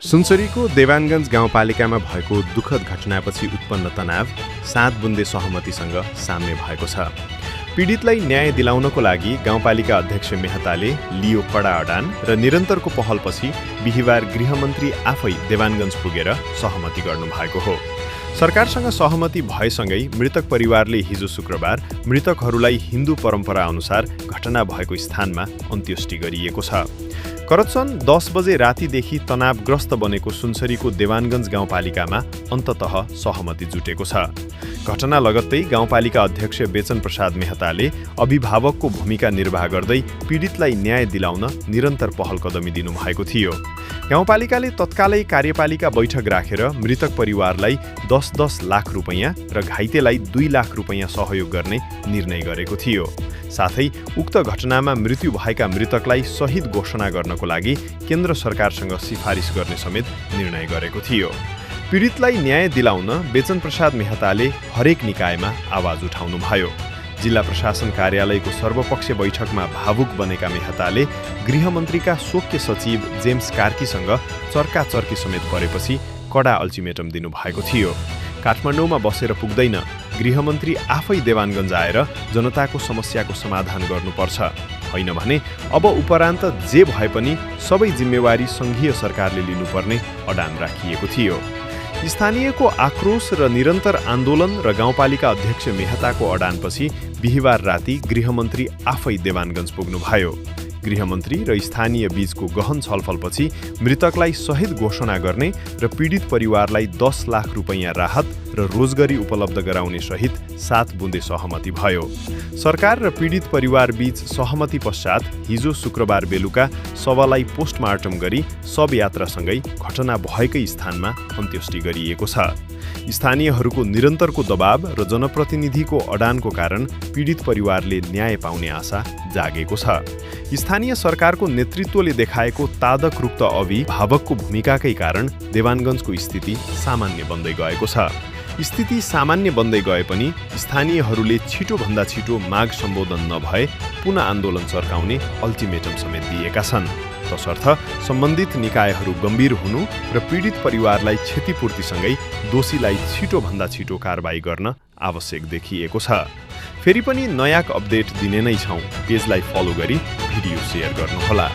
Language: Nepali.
सुनसरीको देवानगञ्ज गाउँपालिकामा भएको दुःखद घटनापछि उत्पन्न तनाव 7 बुन्दे सहमतिसँग साम्य भएको छ। पीडितलाई न्याय दिलाउनको लागि गाउँपालिका अध्यक्ष मेहताले लियो कडा अडान र निरन्तरको पहलपछि बिहिबार गृहमन्त्री आफै देवानगञ्ज पुगेर सहमति गर्नुभएको हो। सरकारसँग सहमति भएसँगै मृतक परिवारले हिजो शुक्रबार मृतकहरूलाई हिन्दू परम्परा अनुसार घटना भएको स्थानमा अन्त्येष्टि गरिएको छ। करतसन 10 बजे रातिदेखि तनावग्रस्त बनेको सुनसरीको देवानगञ्ज गाउँपालिकामा अन्ततः सहमति जुटेको छ। घटना लगत्तै गाउँपालिका अध्यक्ष बेचन प्रसाद मेहताले अभिभावकको भूमिका निर्वाह गर्दै पीडितलाई न्याय दिलाउन निरन्तर पहल कदमी दिनुभएको थियो। गाउँपालिकाले तत्कालै कार्यपालिका बैठक राखेर मृतक परिवारलाई 10-10 लाख रुपैयाँ र घाइतेलाई 2 लाख रुपैयाँ सहयोग गर्ने निर्णय गरेको थियो। साथै उक्त घटनामा मृत्यु भएका मृतकलाई शहीद घोषणा गर्नको लागि केन्द्र सरकारसँग सिफारिस गर्ने समेत निर्णय गरेको थियो। पीडितलाई न्याय दिलाउन बेचन प्रसाद मेहताले हरेक निकायमा आवाज उठाउनुभयो। जिल्ला प्रशासन कार्यालयको सर्वपक्षीय बैठकमा भावुक बनेका मेहताले गृहमन्त्रीका शोक्य सचिव जेम्स कार्कीसँग चर्काचर्की समेत परेपछि कडा अल्टिमेटम दिनुभएको थियो। काठमाडौँमा बसेर पुग्दैन, गृहमन्त्री आफै देवानगञ्ज आएर जनताको समस्याको समाधान गर्नुपर्छ, होइन भने अब उपरान्त जे भए पनि सबै जिम्मेवारी सङ्घीय सरकारले लिनुपर्ने अडान राखिएको थियो। स्थानीयको आक्रोश र निरन्तर आन्दोलन र गाउँपालिका अध्यक्ष मेहताको अडानपछि बिहिबार राति गृहमन्त्री आफै देवानगञ्ज पुग्नुभयो। गृहमन्त्री र स्थानीय बीचको गहन छलफलपछि मृतकलाई शहीद घोषणा गर्ने र पीडित परिवारलाई 10 लाख रुपैयाँ राहत र रोजगारी उपलब्ध गराउने सहित 7 बुन्दे सहमति भयो। सरकार र पीडित परिवार बीच सहमति पश्चात हिजो शुक्रबार बेलुका शवलाई पोस्टमार्टम गरी शवयात्रासँगै घटना भएकै स्थानमा अन्त्येष्टि गरिएको छ। स्थानीयहरूको निरन्तरको दबाव र जनप्रतिनिधिको अडानको कारण पीडित परिवारले न्याय पाउने आशा जागेको छ। स्थानीय सरकारको नेतृत्वले देखाएको तादक रुक्त अभिभावकको भूमिकाकै कारण देवानगञ्जको स्थिति सामान्य बन्दै गएको छ। स्थिति सामान्य बन्दै गए पनि स्थानीयहरूले छिटोभन्दा छिटो माग सम्बोधन नभए पुनः आन्दोलन चर्काउने अल्टिमेटम समेत दिएका छन्। तसर्थ सम्बन्धित निकायहरू गम्भीर हुनु र पीडित परिवारलाई क्षतिपूर्तिसँगै दोषीलाई छिटोभन्दा छिटो कारबाही गर्न आवश्यक देखिएको छ। फेरि पनि नयाँ अपडेट दिने नै छौँ। पेजलाई फलो गरी भिडियो सेयर गर्नुहोला।